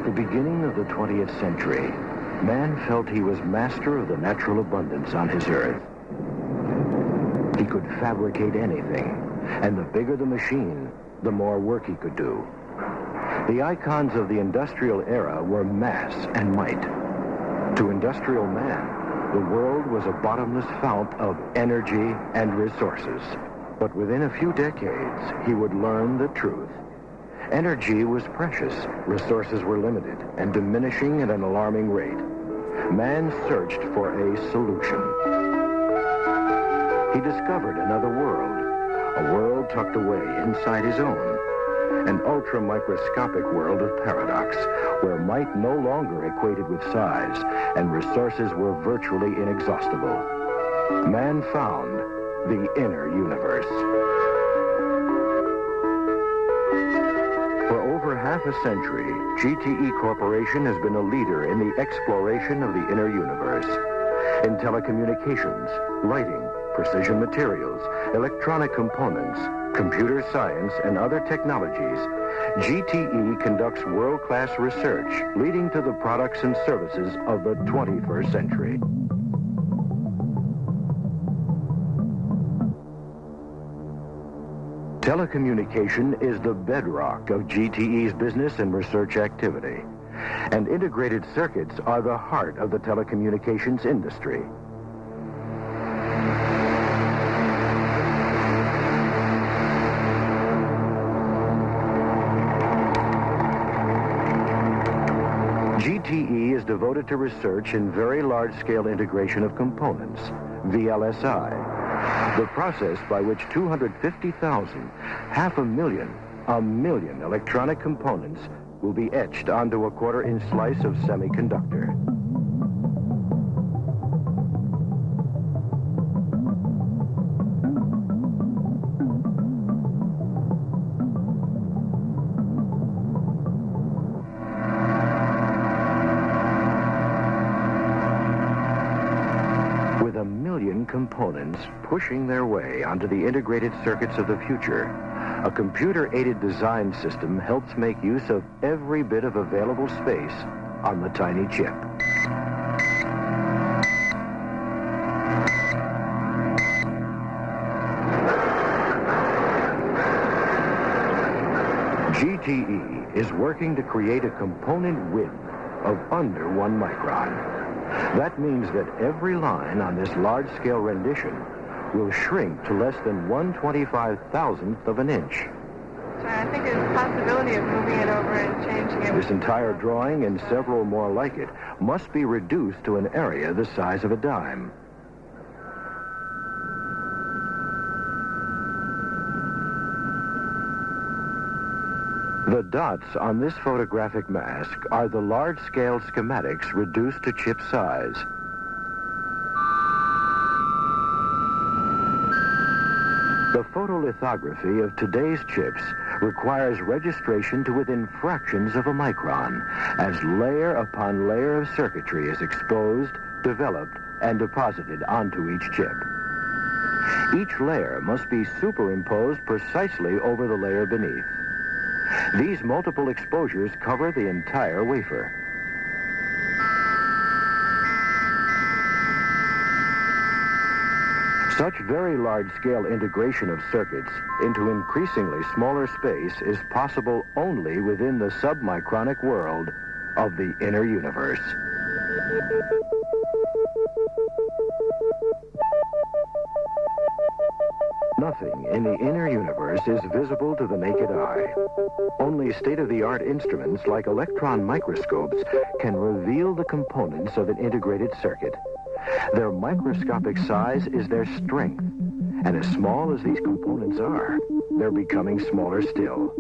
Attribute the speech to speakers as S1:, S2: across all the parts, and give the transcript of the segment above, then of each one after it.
S1: the beginning of the 20th century, man felt he was master of the natural abundance on his earth. He could fabricate anything, and the bigger the machine, the more work he could do. The icons of the industrial era were mass and might. To industrial man, the world was a bottomless fount of energy and resources. But within a few decades, he would learn the truth. Energy was precious, resources were limited, and diminishing at an alarming rate. Man searched for a solution. He discovered another world, a world tucked away inside his own, an ultra-microscopic world of paradox, where might no longer equated with size, and resources were virtually inexhaustible. Man found the inner universe. For over half a century, GTE Corporation has been a leader in the exploration of the inner universe. In telecommunications, lighting, precision materials, electronic components, computer science, and other technologies, GTE conducts world-class research leading to the products and services of the 21st century. Telecommunication is the bedrock of GTE's business and research activity, and integrated circuits are the heart of the telecommunications industry. GTE is devoted to research in very large-scale integration of components, VLSI, the process by which 250,000, half a million electronic components will be etched onto a quarter-inch slice of semiconductor. With a million components pushing their way onto the integrated circuits of the future, a computer-aided design system helps make use of every bit of available space on the tiny chip. GTE is working to create a component width of under 1 micron. That means that every line on this large-scale rendition will shrink to less than 1/25,000th of an inch.
S2: So I think there's a possibility of moving it over and changing it.
S1: This entire drawing and several more like it must be reduced to an area the size of a dime. The dots on this photographic mask are the large-scale schematics reduced to chip size. The photolithography of today's chips requires registration to within fractions of a micron, as layer upon layer of circuitry is exposed, developed, and deposited onto each chip. Each layer must be superimposed precisely over the layer beneath. These multiple exposures cover the entire wafer. Such very large-scale integration of circuits into increasingly smaller space is possible only within the submicronic world of the inner universe. Nothing in the inner universe is visible to the naked eye. Only state-of-the-art instruments like electron microscopes can reveal the components of an integrated circuit. Their microscopic size is their strength, and as small as these components are, they're becoming smaller still.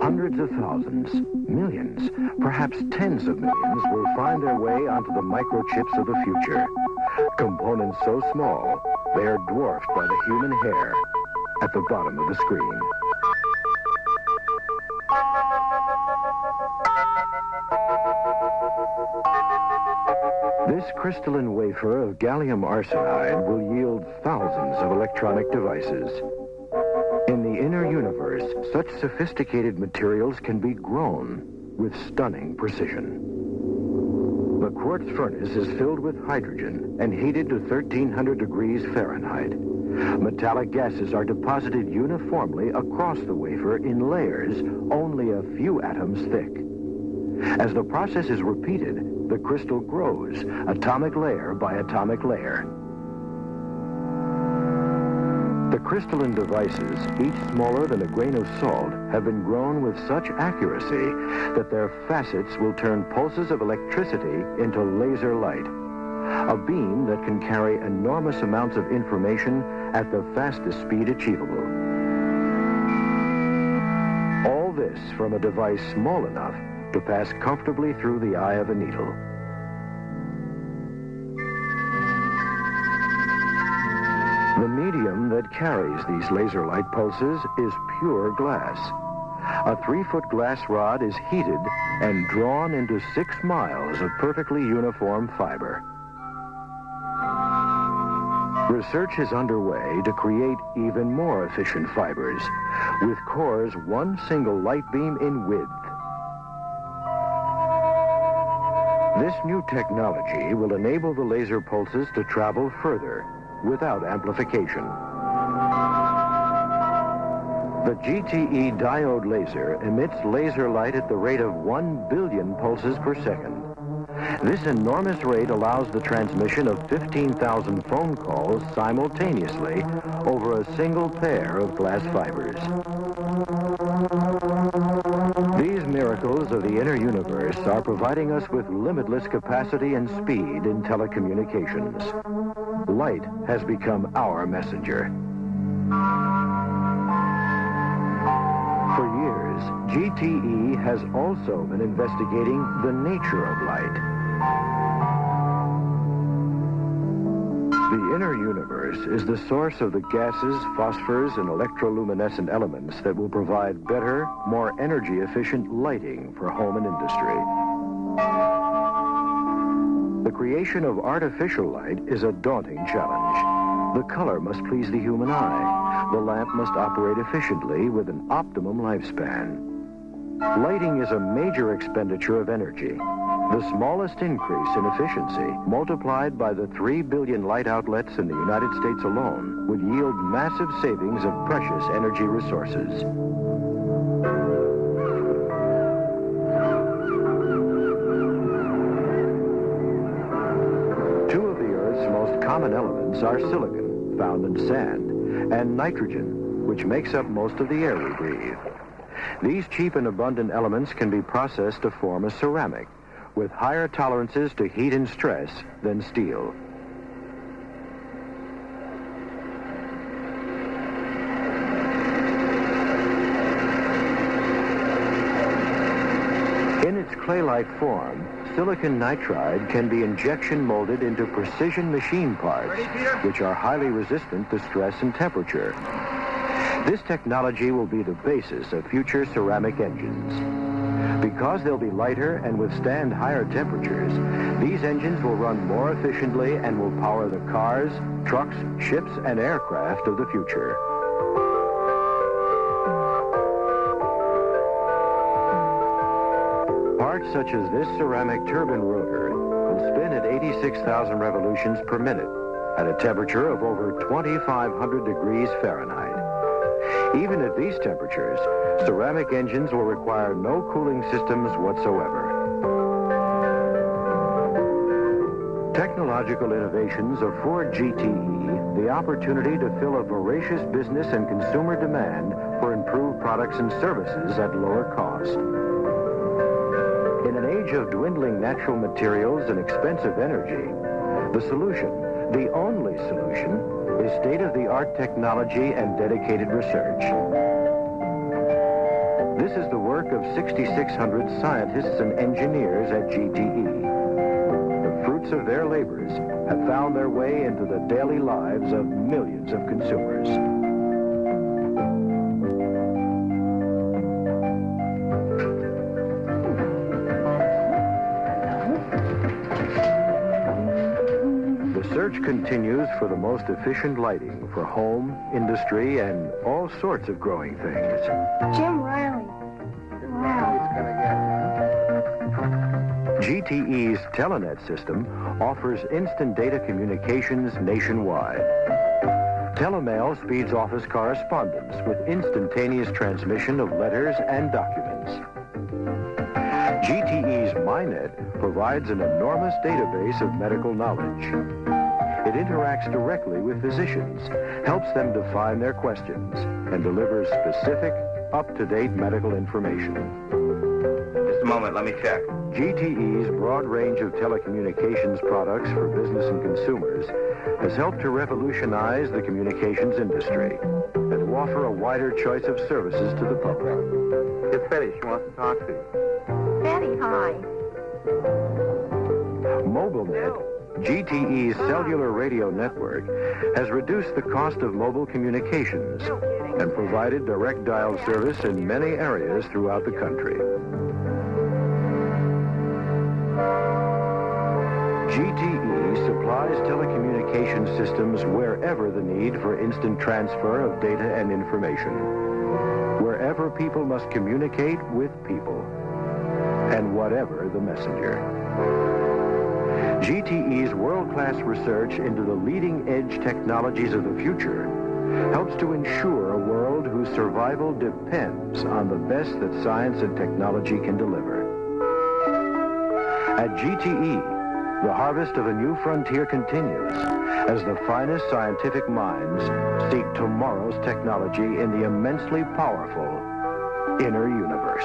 S1: Hundreds of thousands, millions, perhaps tens of millions will find their way onto the microchips of the future. Components so small, they are dwarfed by the human hair at the bottom of the screen. This crystalline wafer of gallium arsenide will yield thousands of electronic devices. In the inner universe, such sophisticated materials can be grown, with stunning precision. The quartz furnace is filled with hydrogen and heated to 1,300 degrees Fahrenheit. Metallic gases are deposited uniformly across the wafer in layers only a few atoms thick. As the process is repeated, the crystal grows, atomic layer by atomic layer. The crystalline devices, each smaller than a grain of salt, have been grown with such accuracy that their facets will turn pulses of electricity into laser light, a beam that can carry enormous amounts of information at the fastest speed achievable. All this from a device small enough to pass comfortably through the eye of a needle. The medium that carries these laser light pulses is pure glass. A 3-foot glass rod is heated and drawn into 6 miles of perfectly uniform fiber. Research is underway to create even more efficient fibers, with cores 1 single light beam in width. This new technology will enable the laser pulses to travel further without amplification. The GTE diode laser emits laser light at the rate of 1 billion pulses per second. This enormous rate allows the transmission of 15,000 phone calls simultaneously over a single pair of glass fibers. These miracles of the inner universe are providing us with limitless capacity and speed in telecommunications. Light has become our messenger. For years, GTE has also been investigating the nature of light. The inner universe is the source of the gases, phosphors, and electroluminescent elements that will provide better, more energy-efficient lighting for home and industry. The creation of artificial light is a daunting challenge. The color must please the human eye. The lamp must operate efficiently with an optimum lifespan. Lighting is a major expenditure of energy. The smallest increase in efficiency, multiplied by the 3 billion light outlets in the United States alone, would yield massive savings of precious energy resources. Two of the Earth's most common elements are silicon, found in sand, and nitrogen, which makes up most of the air we breathe. These cheap and abundant elements can be processed to form a ceramic, with higher tolerances to heat and stress than steel. In its clay-like form, silicon nitride can be injection molded into precision machine parts, which are highly resistant to stress and temperature. This technology will be the basis of future ceramic engines. Because they'll be lighter and withstand higher temperatures, these engines will run more efficiently and will power the cars, trucks, ships, and aircraft of the future. Parts such as this ceramic turbine rotor will spin at 86,000 revolutions per minute at a temperature of over 2,500 degrees Fahrenheit. Even at these temperatures, ceramic engines will require no cooling systems whatsoever. Technological innovations afford GTE the opportunity to fill a voracious business and consumer demand for improved products and services at lower cost. In an age of dwindling natural materials and expensive energy, the solution, the only solution, is state-of-the-art technology and dedicated research. This is the work of 6,600 scientists and engineers at GTE. The fruits of their labors have found their way into the daily lives of millions of consumers. Search continues for the most efficient lighting for home, industry, and all sorts of growing things.
S2: Jim Riley. Wow.
S1: GTE's Telenet system offers instant data communications nationwide. Telemail speeds office correspondence with instantaneous transmission of letters and documents. GTE's MyNet provides an enormous database of medical knowledge. It interacts directly with physicians, helps them define their questions, and delivers specific, up-to-date medical information.
S3: Just a moment, let me check.
S1: GTE's broad range of telecommunications products for business and consumers has helped to revolutionize the communications industry and to offer a wider choice of services to the public.
S3: It's Betty. She wants to talk to you.
S2: Betty, hi.
S1: MobileNet, GTE's cellular radio network, has reduced the cost of mobile communications and provided direct dial service in many areas throughout the country. GTE supplies telecommunication systems wherever the need for instant transfer of data and information, wherever people must communicate with people, and whatever the messenger. GTE's world-class research into the leading-edge technologies of the future helps to ensure a world whose survival depends on the best that science and technology can deliver. At GTE, the harvest of a new frontier continues as the finest scientific minds seek tomorrow's technology in the immensely powerful inner universe.